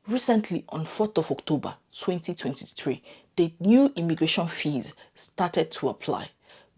Recently, on 4th of October 2023, the new immigration fees started to apply.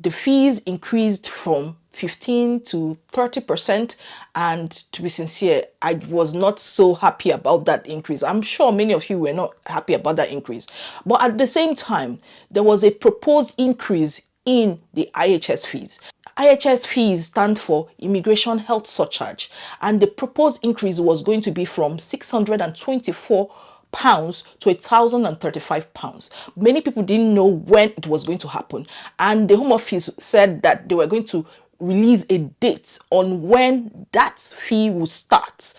The fees increased from 15 to 30%, and to be sincere, I was not so happy about that increase. I'm sure many of you were not happy about that increase. But at the same time, there was a proposed increase in the IHS fees. IHS fees stand for Immigration Health Surcharge, and the proposed increase was going to be from £624 to £1,035. Many people didn't know when it was going to happen, and the Home Office said that they were going to release a date on when that fee would start.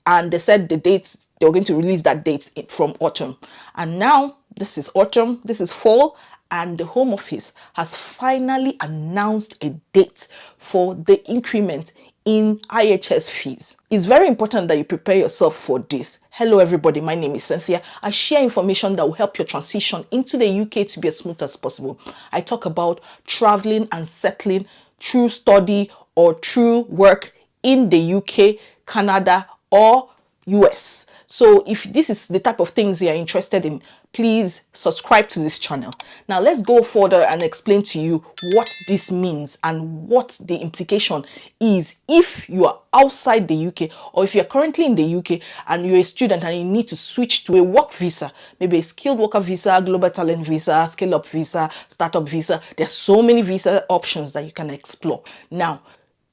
And they said they were going to release that date from autumn. And now this is autumn, this is fall, and the Home Office has finally announced a date for the increment in IHS fees. It's very important that you prepare yourself for this. Hello everybody, my name is Cynthia. I share information that will help your transition into the UK to be as smooth as possible. I talk about traveling and settling through study or through work in the UK, Canada, or US. So if this is the type of things you're interested in, please subscribe to this channel. Now let's go further and explain to you what this means and what the implication is if you are outside the UK, or if you're currently in the UK and you're a student and you need to switch to a work visa, maybe a skilled worker visa, global talent visa, scale up visa, startup visa. There's so many visa options that you can explore. Now,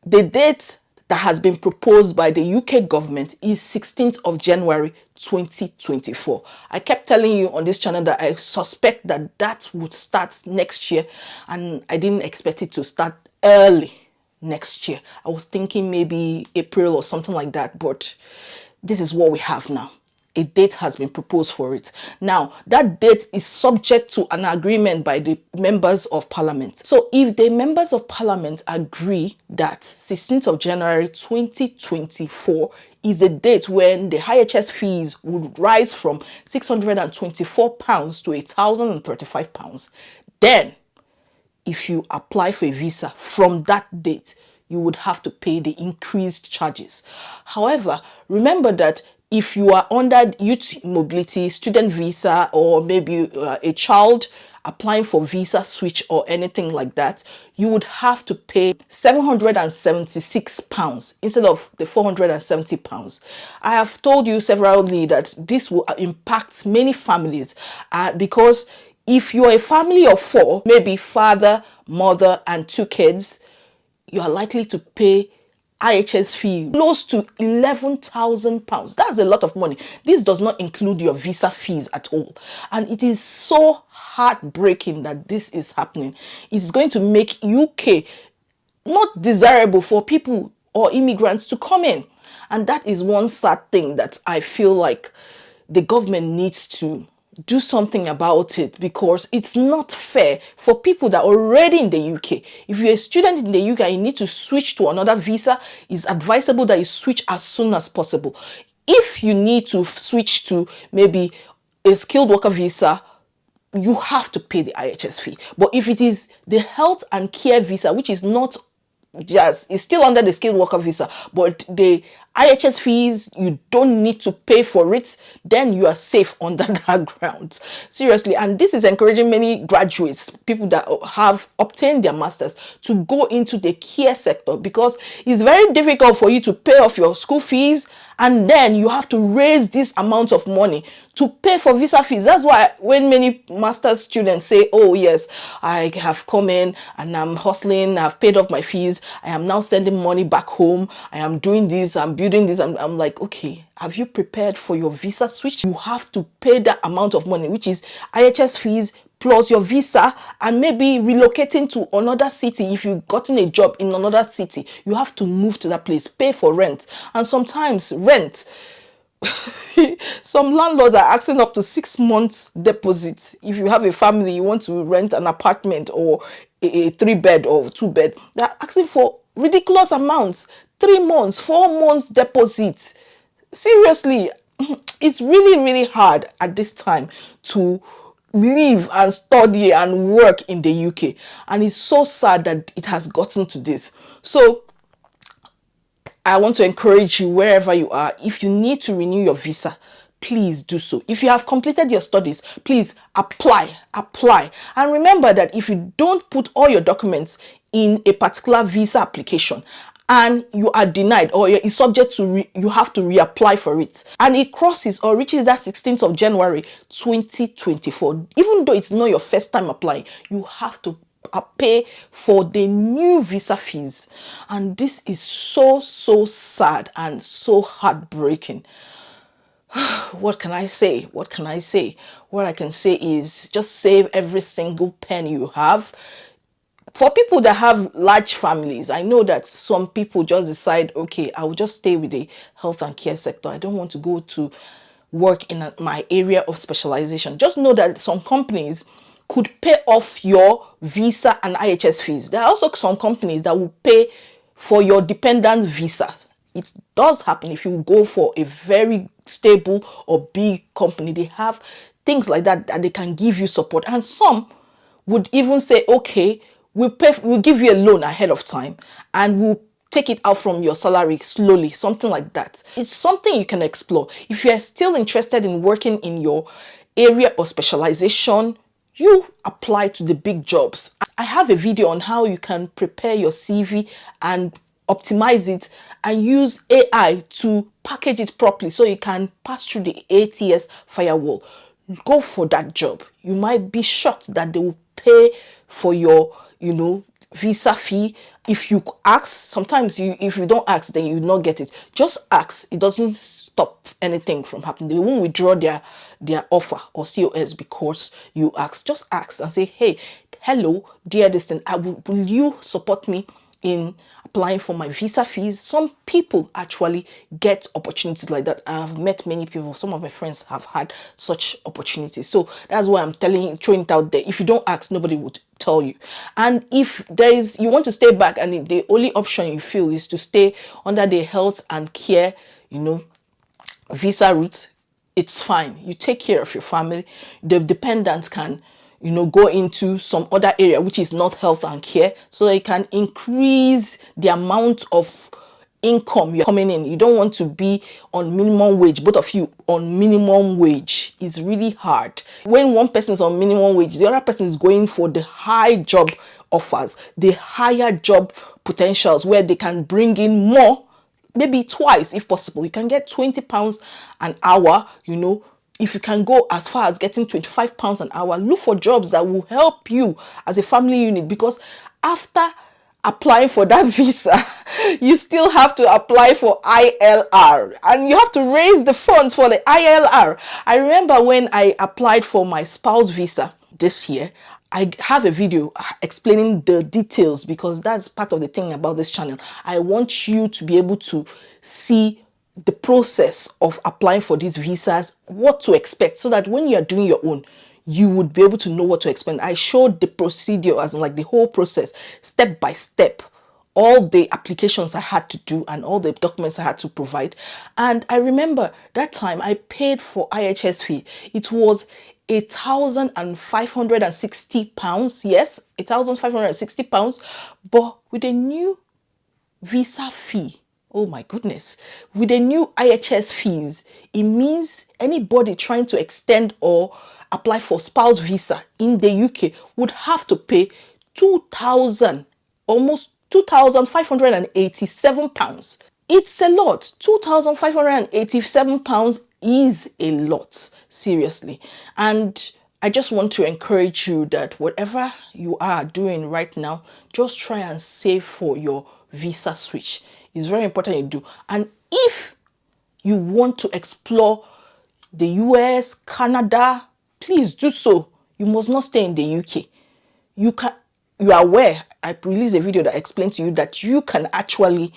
the date that has been proposed by the UK government is 16th of January 2024. I kept telling you on this channel that I suspect that that would start next year, and I didn't expect it to start early next year. I was thinking maybe April or something like that, but this is what we have now. A date has been proposed for it. Now, that date is subject to an agreement by the members of parliament. So if the members of parliament agree that 16th of January 2024 is the date when the IHS fees would rise from £624 to £1,035, then if you apply for a visa from that date, you would have to pay the increased charges. However, remember that if you are under youth mobility, student visa, or maybe a child applying for visa switch or anything like that, you would have to pay £776 instead of the £470. I have told you severally that this will impact many families because if you're a family of 4, maybe father, mother, and 2 kids, you are likely to pay IHS fee close to £11,000. That's a lot of money. This does not include your visa fees at all. And it is so heartbreaking that this is happening. It's going to make UK not desirable for people or immigrants to come in. And that is one sad thing that I feel like the government needs to do something about it, because it's not fair for people that are already in the UK. If you're a student in the UK and you need to switch to another visa, it's advisable that you switch as soon as possible. If you need to switch to maybe a skilled worker visa, you have to pay the IHS fee. But if it is the health and care visa, which is not just, it's still under the skilled worker visa, but the IHS fees, you don't need to pay for it, then you are safe under that ground. Seriously. And this is encouraging many graduates, people that have obtained their masters, to go into the care sector, because it's very difficult for you to pay off your school fees and then you have to raise this amount of money to pay for visa fees. That's why when many master's students say, oh yes, I have come in and I'm hustling, I've paid off my fees, I am now sending money back home, I am doing this, I'm building this, I'm like, okay, have you prepared for your visa switch? You have to pay that amount of money, which is IHS fees plus your visa, and maybe relocating to another city. If you've gotten a job in another city, you have to move to that place, pay for rent. And sometimes rent, some landlords are asking up to 6 months deposits. If you have a family, you want to rent an apartment or a 3-bed or 2-bed, they're asking for ridiculous amounts. 3 months, 4 months deposits. Seriously, it's really hard at this time to live and study and work in the UK, and it's so sad that it has gotten to this. So I want to encourage you, wherever you are, if you need to renew your visa, please do so. If you have completed your studies, please apply. And remember that if you don't put all your documents in a particular visa application and you are denied, or it's subject to you have to reapply for it, and it crosses or reaches that 16th of January 2024, even though it's not your first time applying, you have to pay for the new visa fees. And this is so sad and so heartbreaking. What can I say? What I can say is just save every single penny you have. For people that have large families, I know that some people just decide, okay, I will just stay with the health and care sector. I don't want to go to work in my area of specialization. Just know that some companies could pay off your visa and IHS fees. There are also some companies that will pay for your dependent visas. It does happen if you go for a very stable or big company. They have things like that they can give you support. And some would even say, okay, we'll give you a loan ahead of time and we'll take it out from your salary slowly, something like that. It's something you can explore. If you are still interested in working in your area of specialization, you apply to the big jobs. I have a video on how you can prepare your CV and optimize it and use AI to package it properly so you can pass through the ATS firewall. Go for that job. You might be shocked that they will pay for your, visa fee. If you ask, sometimes if you don't ask, then you will not get it. Just ask. It doesn't stop anything from happening. They won't withdraw their offer or COS because you ask. Just ask and say, hey, hello, dear distant, will you support me in applying for my visa fees? Some people actually get opportunities like that. I've met many people. Some of my friends have had such opportunities. So that's why I'm throwing it out there. If you don't ask, nobody would tell you. And if you want to stay back and the only option you feel is to stay under the health and care, visa route, it's fine. You take care of your family. The dependents can go into some other area which is not health and care, so they can increase the amount of income you're coming in. You don't want to be on minimum wage. Both of you on minimum wage is really hard. When one person is on minimum wage, the other person is going for the high job offers, the higher job potentials where they can bring in more, maybe twice if possible. You can get £20 an hour, if you can go as far as getting £25 an hour. Look for jobs that will help you as a family unit, because after applying for that visa, you still have to apply for ILR and you have to raise the funds for the ILR. I remember when I applied for my spouse visa this year, I have a video explaining the details, because that's part of the thing about this channel. I want you to be able to see the process of applying for these visas, what to expect, so that when you're doing your own, you would be able to know what to expect. I showed the procedure, as in like the whole process, step by step, all the applications I had to do and all the documents I had to provide. And I remember that time I paid for IHS fee. It was £1,560. Yes, £1,560. But with a new visa fee, oh my goodness, with the new IHS fees, it means anybody trying to extend or apply for spouse visa in the UK would have to pay almost £2,587. It's a lot. £2,587 is a lot, seriously. And I just want to encourage you that whatever you are doing right now, just try and save for your visa switch. It's very important you do. And if you want to explore the US, Canada, please do so. You must not stay in the UK. You are aware, I released a video that explains to you that you can actually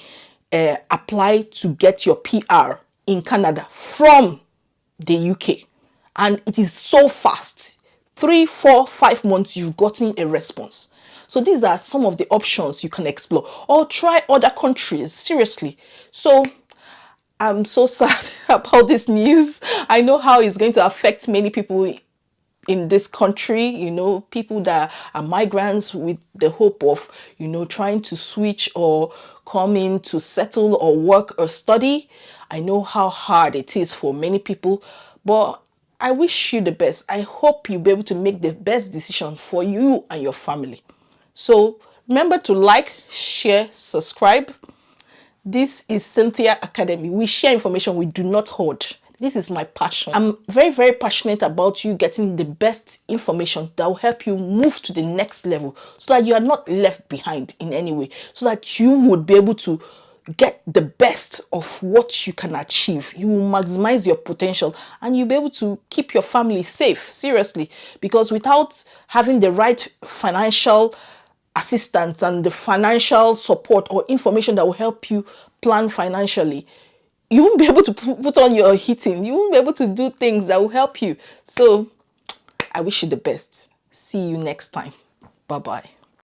apply to get your PR in Canada from the UK. And it is so fast. 3, 4, 5 months, you've gotten a response. So these are some of the options you can explore, or try other countries, seriously. So I'm so sad about this news. I know how it's going to affect many people in this country, people that are migrants with the hope of, trying to switch or come in to settle or work or study. I know how hard it is for many people, But I wish you the best. I hope you'll be able to make the best decision for you and your family. So remember to like, share, subscribe. This is Cynthia Academy. We share information, we do not hoard. This is my passion. I'm very, very passionate about you getting the best information that will help you move to the next level so that you are not left behind in any way, so that you would be able to get the best of what you can achieve. You will maximize your potential and you'll be able to keep your family safe, seriously, because without having the right financial assistance and the financial support or information that will help you plan financially, you won't be able to put on your heating. You won't be able to do things that will help you. So I wish you the best. See you next time. Bye bye.